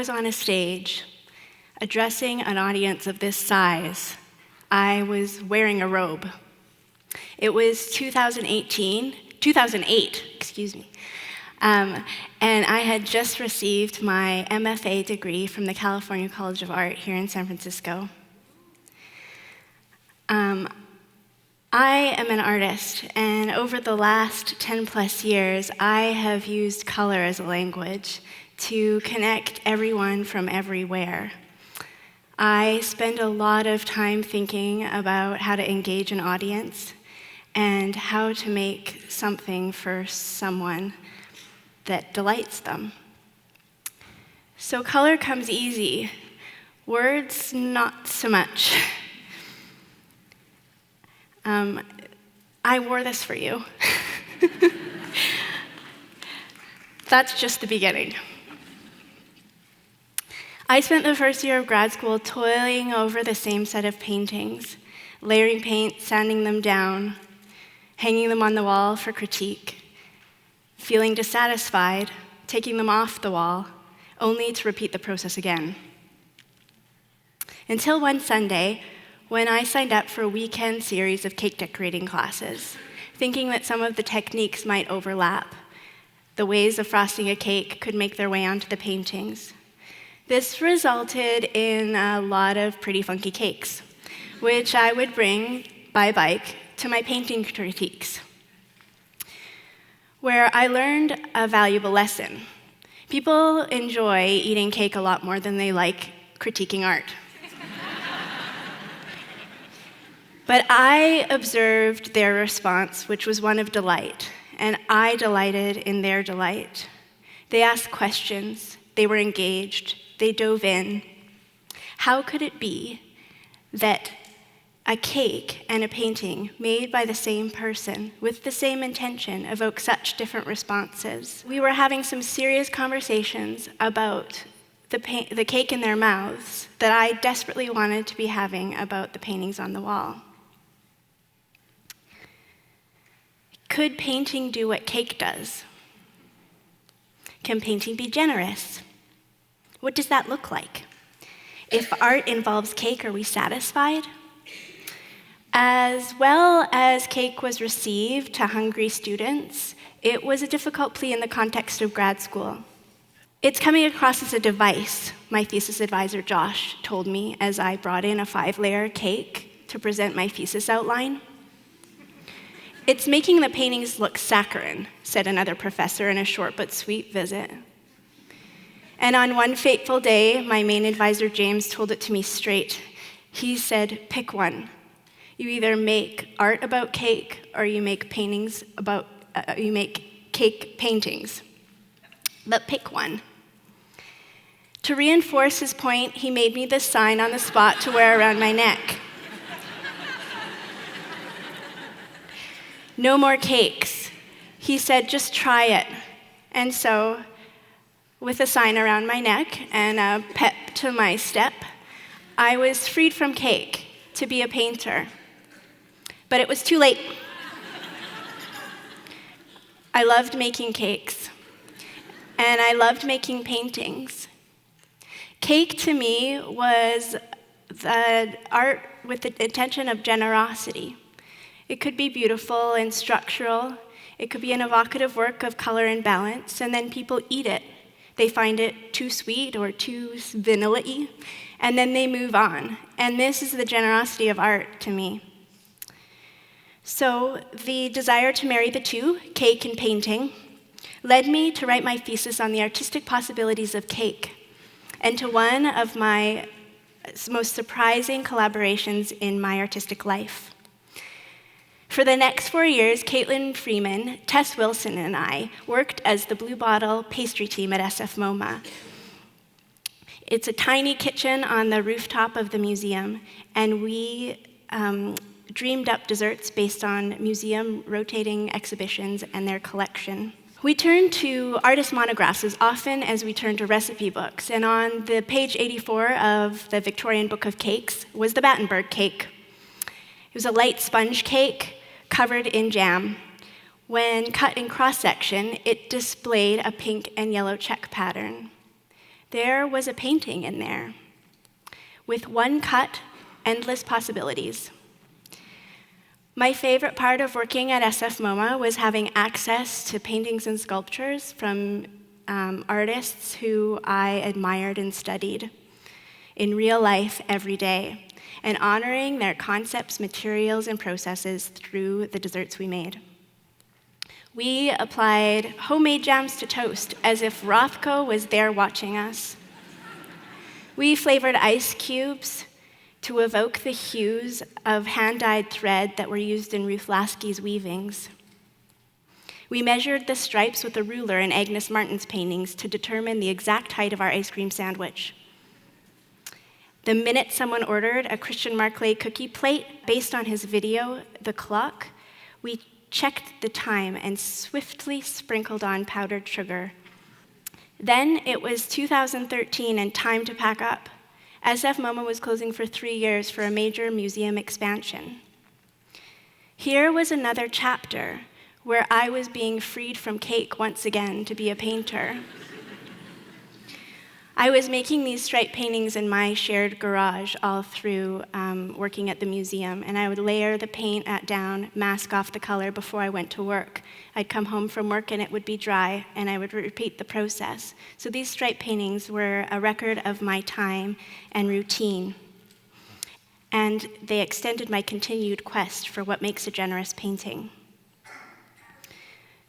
was on a stage addressing an audience of this size, I was wearing a robe. It was 2008, excuse me. And I had just received my MFA degree from the California College of Art here in San Francisco. I am an artist, and over the last 10 plus years, I have used color as a language to connect everyone from everywhere. I spend a lot of time thinking about how to engage an audience and how to make something for someone that delights them. So color comes easy, words not so much. I wore this for you. That's just the beginning. I spent the first year of grad school toiling over the same set of paintings, layering paint, sanding them down, hanging them on the wall for critique, feeling dissatisfied, taking them off the wall, only to repeat the process again. Until one Sunday, when I signed up for a weekend series of cake decorating classes, thinking that some of the techniques might overlap. The ways of frosting a cake could make their way onto the paintings. This resulted in a lot of pretty funky cakes, which I would bring by bike to my painting critiques, where I learned a valuable lesson. People enjoy eating cake a lot more than they like critiquing art. But I observed their response, which was one of delight, and I delighted in their delight. They asked questions, they were engaged, they dove in. How could it be that a cake and a painting made by the same person with the same intention evoke such different responses? We were having some serious conversations about the cake in their mouths that I desperately wanted to be having about the paintings on the wall. Could painting do what cake does? Can painting be generous? What does that look like? If art involves cake, are we satisfied? As well as cake was received to hungry students, it was a difficult plea in the context of grad school. It's coming across as a device, my thesis advisor Josh told me as I brought in a 5-layer cake to present my thesis outline. It's making the paintings look saccharine, said another professor in a short but sweet visit. And on one fateful day, my main advisor James told it to me straight. He said, pick one. You either make art about cake or you make paintings about, you make cake paintings. But pick one. To reinforce his point, he made me this sign on the spot to wear around my neck. No more cakes. He said, just try it. And so, with a sign around my neck and a pep to my step, I was freed from cake to be a painter. But it was too late. I loved making cakes, and I loved making paintings. Cake to me was the art with the intention of generosity. It could be beautiful and structural. It could be an evocative work of color and balance, and then people eat it. They find it too sweet or too vanilla-y, and then they move on. And this is the generosity of art to me. So the desire to marry the two, cake and painting, led me to write my thesis on the artistic possibilities of cake, and to one of my most surprising collaborations in my artistic life. For the next 4 years, Caitlin Freeman, Tess Wilson, and I worked as the Blue Bottle pastry team at SF MoMA. It's a tiny kitchen on the rooftop of the museum, and we dreamed up desserts based on museum rotating exhibitions and their collection. We turn to artist monographs as often as we turn to recipe books, and on the page 84 of the Victorian Book of Cakes was the Battenberg cake. It was a light sponge cake covered in jam. When cut in cross-section, it displayed a pink and yellow check pattern. there was a painting in there. With one cut, endless possibilities. My favorite part of working at SF MoMA was having access to paintings and sculptures from artists who I admired and studied in real life every day, and honoring their concepts, materials, and processes through the desserts we made. We applied homemade jams to toast as if Rothko was there watching us. We flavored ice cubes to evoke the hues of hand-dyed thread that were used in Ruth Lasky's weavings. We measured the stripes with a ruler in Agnes Martin's paintings to determine the exact height of our ice cream sandwich. The minute someone ordered a Christian Marclay cookie plate based on his video, The Clock, we checked the time and swiftly sprinkled on powdered sugar. Then it was 2013 and time to pack up. SF MoMA was closing for 3 years for a major museum expansion. Here was another chapter where I was being freed from cake once again to be a painter. I was making these stripe paintings in my shared garage all through working at the museum, and I would layer the paint down, mask off the color before I went to work. I'd come home from work and it would be dry, and I would repeat the process. So these stripe paintings were a record of my time and routine, and they extended my continued quest for what makes a generous painting.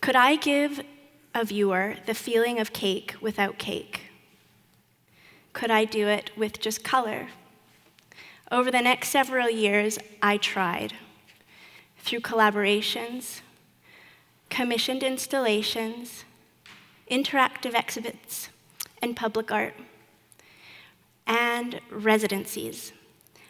Could I give a viewer the feeling of cake without cake? Could I do it with just color? Over the next several years, I tried. Through collaborations, commissioned installations, interactive exhibits, and public art, and residencies.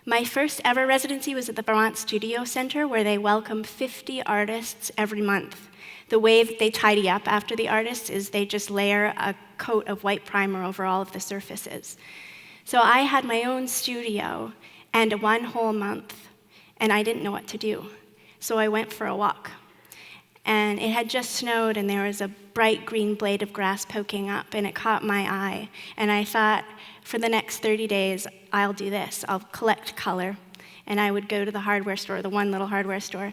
My first ever residency was at the Vermont Studio Center, where they welcome 50 artists every month. The way that they tidy up after the artists is they just layer a coat of white primer over all of the surfaces. So I had my own studio and 1 whole month, and I didn't know what to do. So I went for a walk. And it had just snowed, and there was a bright green blade of grass poking up, and it caught my eye. And I thought, for the next 30 days, I'll do this. I'll collect color. And I would go to the hardware store, the one little hardware store,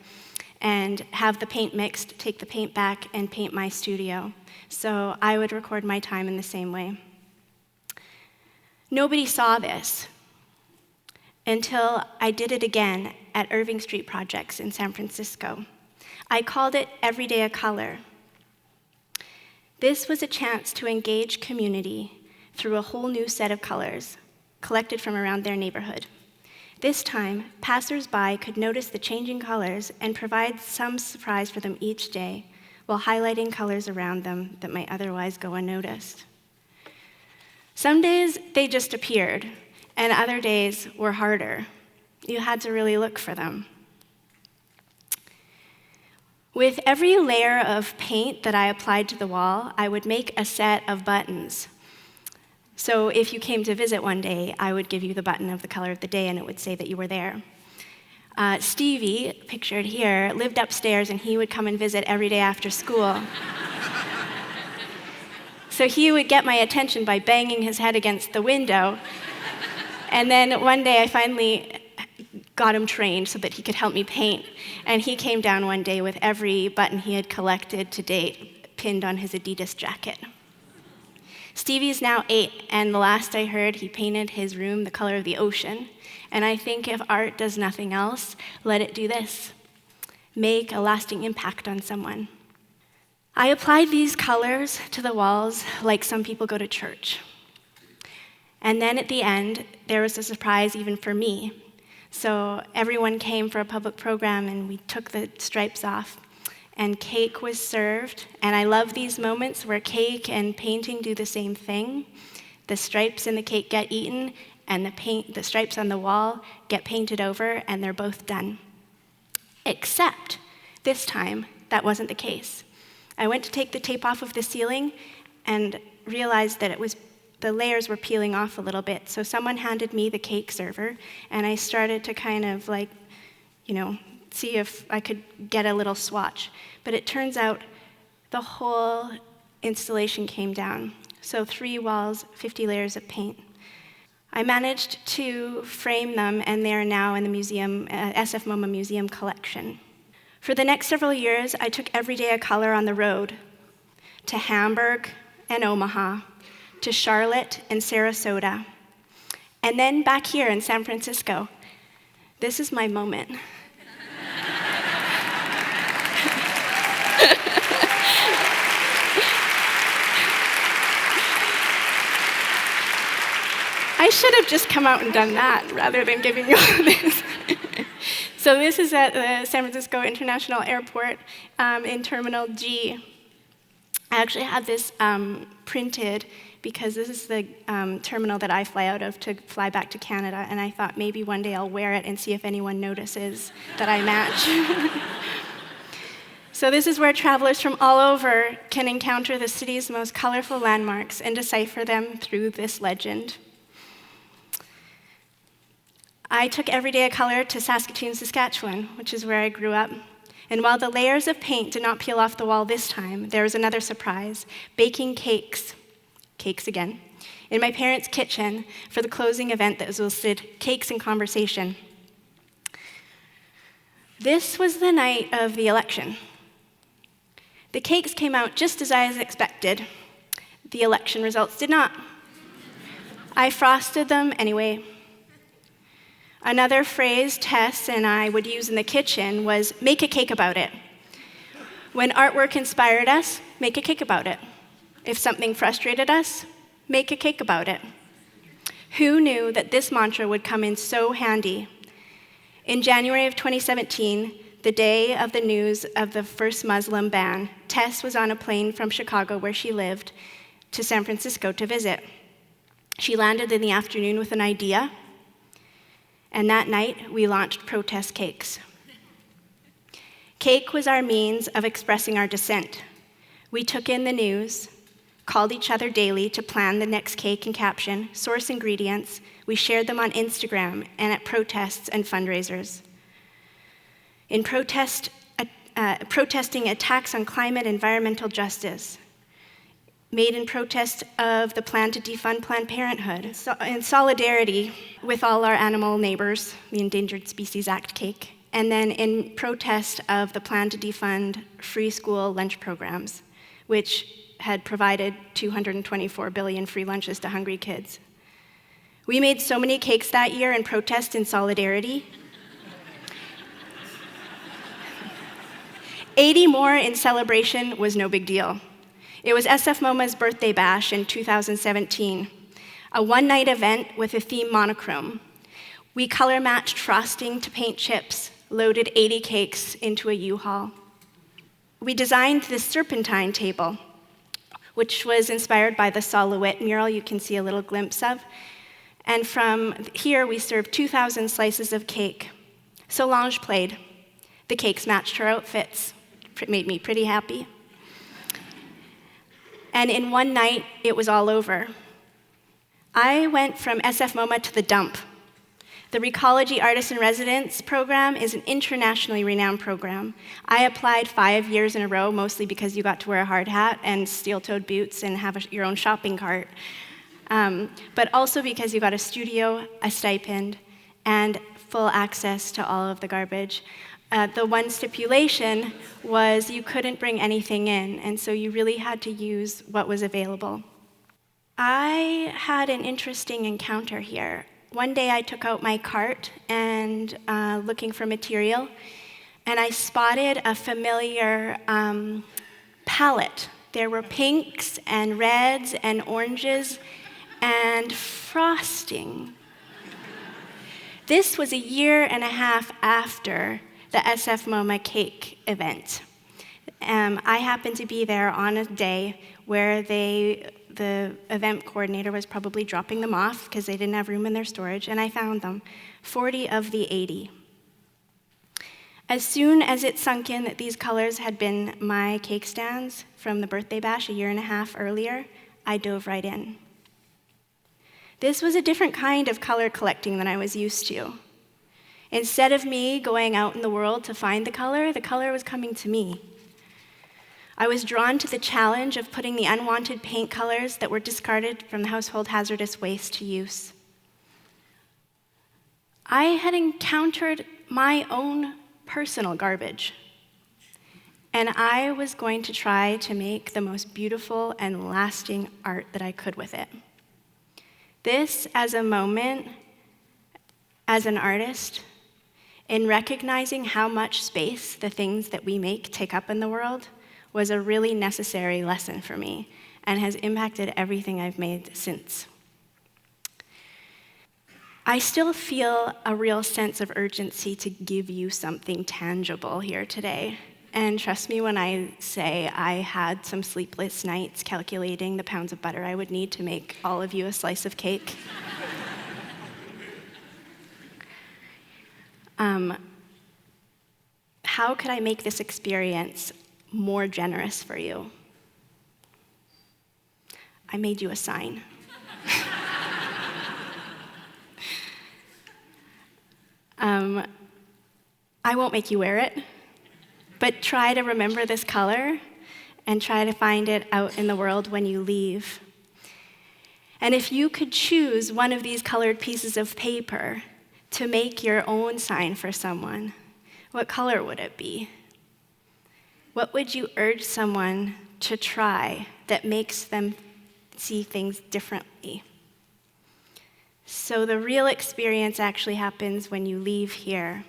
and have the paint mixed, take the paint back, and paint my studio. So I would record my time in the same way. Nobody saw this until I did it again at Irving Street Projects in San Francisco. I called it Every Day a Color. This was a chance to engage community through a whole new set of colors collected from around their neighborhood. This time, passers-by could notice the changing colors and provide some surprise for them each day while highlighting colors around them that might otherwise go unnoticed. Some days, they just appeared, and other days were harder. You had to really look for them. With every layer of paint that I applied to the wall, I would make a set of buttons. So if you came to visit one day, I would give you the button of the color of the day, and it would say that you were there. Stevie, pictured here, lived upstairs, and he would come and visit every day after school. So he would get my attention by banging his head against the window. And then one day I finally got him trained so that he could help me paint. And he came down one day with every button he had collected to date pinned on his Adidas jacket. Stevie's now 8, and the last I heard, he painted his room the color of the ocean. And I think if art does nothing else, let it do this: make a lasting impact on someone. I applied these colors to the walls like some people go to church. And then at the end, there was a surprise even for me. So everyone came for a public program, and we took the stripes off. And cake was served, and I love these moments where cake and painting do the same thing. The stripes in the cake get eaten, and the stripes on the wall get painted over, and they're both done. Except this time, that wasn't the case. I went to take the tape off of the ceiling and realized that the layers were peeling off a little bit. So someone handed me the cake server, and I started to kind of see if I could get a little swatch. But it turns out the whole installation came down. So 3 walls, 50 layers of paint. I managed to frame them, and they are now in the museum, SF MoMA Museum collection. For the next several years, I took every day a color on the road to Hamburg and Omaha, to Charlotte and Sarasota, and then back here in San Francisco. This is my moment. I should have just come out and done that rather than giving you all this. So this is at the San Francisco International Airport in Terminal G. I actually had this printed because this is the terminal that I fly out of to fly back to Canada, and I thought maybe one day I'll wear it and see if anyone notices that I match. So this is where travelers from all over can encounter the city's most colorful landmarks and decipher them through this legend. I took every day a color to Saskatoon, Saskatchewan, which is where I grew up. And while the layers of paint did not peel off the wall this time, there was another surprise: baking cakes again, in my parents' kitchen for the closing event that was listed Cakes and Conversation. This was the night of the election. The cakes came out just as I expected. The election results did not. I frosted them anyway. Another phrase Tess and I would use in the kitchen was, make a cake about it. When artwork inspired us, make a cake about it. If something frustrated us, make a cake about it. Who knew that this mantra would come in so handy? In January of 2017, the day of the news of the first Muslim ban, Tess was on a plane from Chicago, where she lived, to San Francisco to visit. She landed in the afternoon with an idea, and that night, we launched Protest Cakes. Cake was our means of expressing our dissent. We took in the news, called each other daily to plan the next cake and caption, source ingredients. We shared them on Instagram and at protests and fundraisers. In protesting attacks on climate and environmental justice, made in protest of the plan to defund Planned Parenthood, in solidarity with all our animal neighbors, the Endangered Species Act cake, and then in protest of the plan to defund free school lunch programs, which had provided 224 billion free lunches to hungry kids. We made so many cakes that year in protest and solidarity. 80 more in celebration was no big deal. It was SF MoMA's birthday bash in 2017, a one-night event with a theme monochrome. We color-matched frosting to paint chips, loaded 80 cakes into a U-Haul. We designed this serpentine table, which was inspired by the Solowit mural you can see a little glimpse of. And from here, we served 2,000 slices of cake. Solange played. The cakes matched her outfits. It made me pretty happy. And in one night, it was all over. I went from SF MoMA to the dump. The Recology Artist in Residence program is an internationally renowned program. I applied 5 years in a row, mostly because you got to wear a hard hat and steel-toed boots and have your own shopping cart, but also because you got a studio, a stipend, and full access to all of the garbage. The one stipulation was you couldn't bring anything in, and so you really had to use what was available. I had an interesting encounter here. One day I took out my cart and looking for material, and I spotted a familiar palette. There were pinks and reds and oranges and frosting. This was a year and a half after the SF MoMA cake event. I happened to be there on a day where the event coordinator was probably dropping them off because they didn't have room in their storage, and I found them, 40 of the 80. As soon as it sunk in that these colors had been my cake stands from the birthday bash a year and a half earlier, I dove right in. This was a different kind of color collecting than I was used to. Instead of me going out in the world to find the color was coming to me. I was drawn to the challenge of putting the unwanted paint colors that were discarded from the household hazardous waste to use. I had encountered my own personal garbage, and I was going to try to make the most beautiful and lasting art that I could with it. This as a moment, as an artist, in recognizing how much space the things that we make take up in the world, was a really necessary lesson for me and has impacted everything I've made since. I still feel a real sense of urgency to give you something tangible here today. And trust me when I say I had some sleepless nights calculating the pounds of butter I would need to make all of you a slice of cake. How could I make this experience more generous for you? I made you a sign. I won't make you wear it, but try to remember this color and try to find it out in the world when you leave. And if you could choose one of these colored pieces of paper to make your own sign for someone, what color would it be? What would you urge someone to try that makes them see things differently? So the real experience actually happens when you leave here.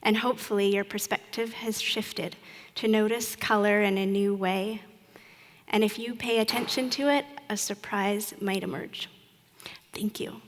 And hopefully your perspective has shifted to notice color in a new way. And if you pay attention to it, a surprise might emerge. Thank you.